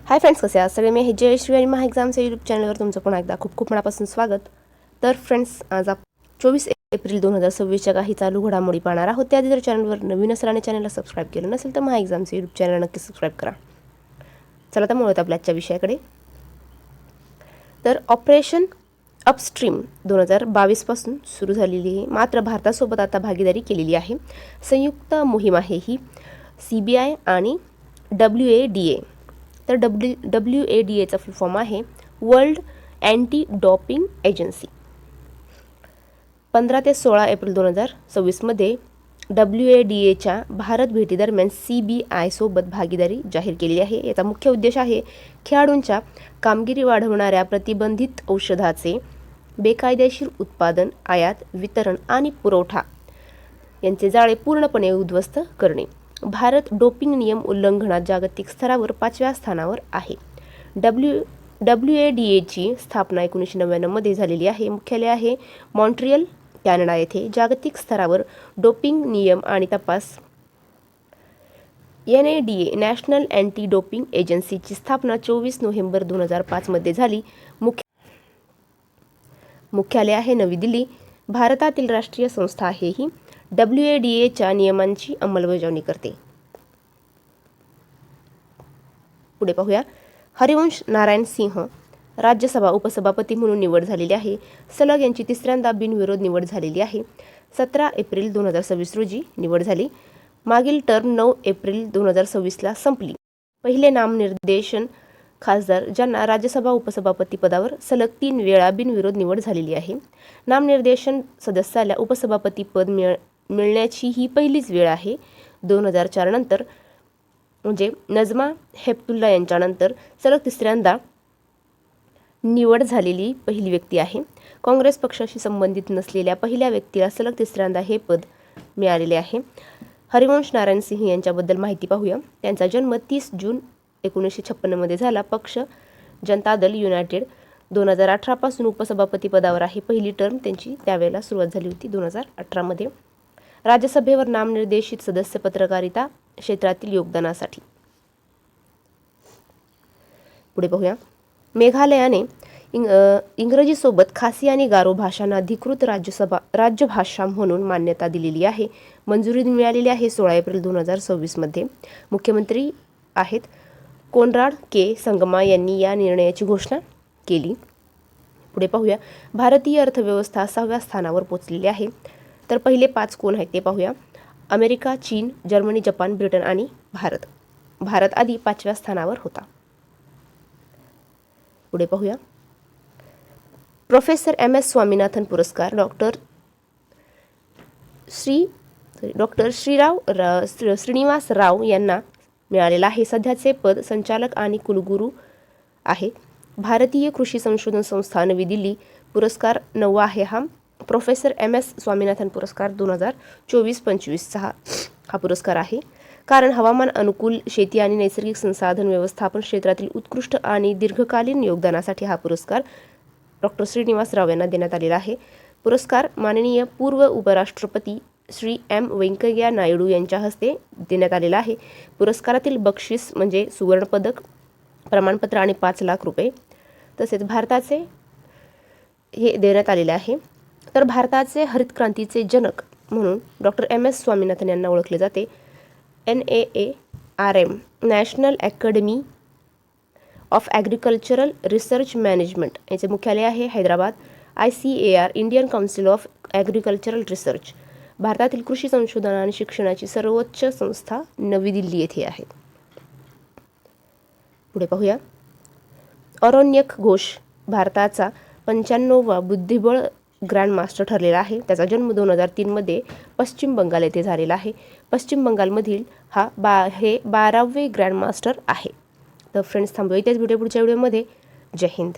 Hi friends, कसे आहात सगळे? मी हे जयश्री आणि महा एक्झामच्या यूट्यूब चॅनलवर तुमचं पुन्हा एकदा खूप खूप मनापासून स्वागत. तर फ्रेंड्स, आज 24 एप्रिल 2026च्या काही चालू घडामोडी पाहणार आहोत. त्याआधी जर चॅनलवर नवीन असेल आणि चॅनलला सबस्क्राईब केलं नसेल तर महा एक्झामचं यूट्यूब चॅनल नक्की सबस्क्राईब करा. चला तर मुळात आपल्या आजच्या विषयाकडे. तर ऑपरेशन अपस्ट्रीम 2022 पासून सुरू झालेली आहे, मात्र भारतासोबत आता भागीदारी केलेली आहे. संयुक्त मोहीम आहे ही CBI आणि WADA. तर WADAचा फुल फॉर्म आहे वर्ल्ड अँटी डोपिंग एजन्सी. 15 ते 16 एप्रिल 2026मध्ये WADAच्या भारत भेटीदरम्यान CBI सोबत भागीदारी जाहीर केलेली आहे. याचा मुख्य उद्देश आहे खेळाडूंच्या कामगिरी वाढवणाऱ्या प्रतिबंधित औषधाचे बेकायदेशीर उत्पादन, आयात, वितरण आणि पुरवठा यांचे जाळे पूर्णपणे उद्ध्वस्त करणे. भारत डोपिंग नियम उल्लंघनात जागतिक स्तरावर 5व्या स्थानावर आहे. WADAची स्थापना 1999मध्ये झालेली आहे. मुख्यालय आहे मॉन्ट्रियल, कॅनडा येथे. जागतिक स्तरावर डोपिंग नियम आणि तपास NADA नॅशनल अँटी डोपिंग एजन्सीची स्थापना 24 नोव्हेंबर 2005 मध्ये झाली. मुख्यालय आहे नवी दिल्ली. भारतातील राष्ट्रीय संस्था आहे ही WADAच्या नियमांची अंमलबजावणी करते. पुढे पाहूया. हरिवंश नारायण सिंह राज्यसभा उपसभापती म्हणून निवड झालेली आहे. सलग यांची तिसऱ्यांदा बिनविरोध निवड झालेली आहे. 17 एप्रिल 2026 रोजी निवड झाली. मागील टर्म 9 एप्रिल 2026ला संपली. पहिले नामनिर्देशन खासदार ज्यांना राज्यसभा उपसभापती पदावर सलग 3 वेळा बिनविरोध निवड झालेली आहे. नामनिर्देशन सदस्याला उपसभापती पद मिळण्याची ही पहिलीच वेळ आहे. 2004 नंतर म्हणजे नजमा हेपतुल्ला यांच्यानंतर सलग तिसऱ्यांदा निवड झालेली पहिली व्यक्ती आहे. काँग्रेस पक्षाशी संबंधित नसलेल्या पहिल्या व्यक्तीला सलग तिसऱ्यांदा हे पद मिळालेले आहे. हरिवंश नारायण सिंह यांच्याबद्दल माहिती पाहूया. त्यांचा जन्म 30 जून 1956 मध्ये झाला. पक्ष जनता दल युनायटेड 2018 पासून उपसभापती पदावर आहे. पहिली टर्म त्यांची त्यावेळेला सुरुवात झाली होती 2018 मध्ये. राज्यसभेवर नामनिर्देशित सदस्य पत्रकारिता क्षेत्रातील योगदानासाठी. पुढे पाहूया. मेघालयाने इंग्रजीसोबत खासी आणि गारो भाषांना अधिकृत राजभाषा म्हणून मान्यता दिलेली आहे. मंजुरी मिळालेली आहे 16 एप्रिल 2026 मध्ये. मुख्यमंत्री आहेत कोनराड के संगमा यांनी या निर्णयाची घोषणा केली. पुढे पाहूया. भारतीय अर्थव्यवस्था 6व्या स्थानावर पोहोचलेली आहे. तर पहिले 5 कोण आहेत ते पाहूया. अमेरिका, चीन, जर्मनी, जपान, ब्रिटन आणि भारत. भारत आधी 5व्या स्थानावर होता. पुढे पाहूया. प्रोफेसर MS स्वामीनाथन पुरस्कार डॉक्टर श्रीनिवास राव यांना मिळालेला आहे. सध्याचे पद संचालक आणि कुलगुरू आहे. भारतीय कृषी संशोधन संस्था नवी दिल्ली पुरस्कार 9वा आहे हा. प्रोफेसर MS स्वामीनाथन पुरस्कार 2024-25 हा पुरस्कार आहे. कारण हवामान अनुकूल शेती आणि नैसर्गिक संसाधन व्यवस्थापन क्षेत्रातील उत्कृष्ट आणि दीर्घकालीन योगदानासाठी हा पुरस्कार डॉक्टर श्रीनिवास राव यांना देण्यात आलेला आहे. पुरस्कार माननीय पूर्व उपराष्ट्रपती श्री M व्यंकय्या नायडू यांच्या हस्ते देण्यात आलेला आहे. पुरस्कारातील बक्षीस म्हणजे सुवर्णपदक, प्रमाणपत्र आणि 5 लाख रुपये. तसेच भारताचे हे देण्यात आलेले आहे. तर भारताचे हरित क्रांतीचे जनक म्हणून डॉक्टर MS स्वामीनाथन यांना ओळखले जाते. NAARM national academy of agricultural research management याचे मुख्यालय आहे Hyderabad. ICAR Indian council of agricultural research भारतातील कृषी संशोधन आणि शिक्षणाची सर्वोच्च संस्था नवी दिल्ली येथे आहे. पुढे पाहूया. अरोन्यक घोष भारताचा 95वा बुद्धिबळ ग्रँड मास्टर ठरलेला आहे. त्याचा जन्म 2003 मध्ये पश्चिम बंगाल येथे झालेला आहे. पश्चिम बंगालमधील हे 12वे ग्रँड मास्टर आहे. तर फ्रेंड्स, थांबूया इथेच. पुढच्या व्हिडिओमध्ये. जय हिंद.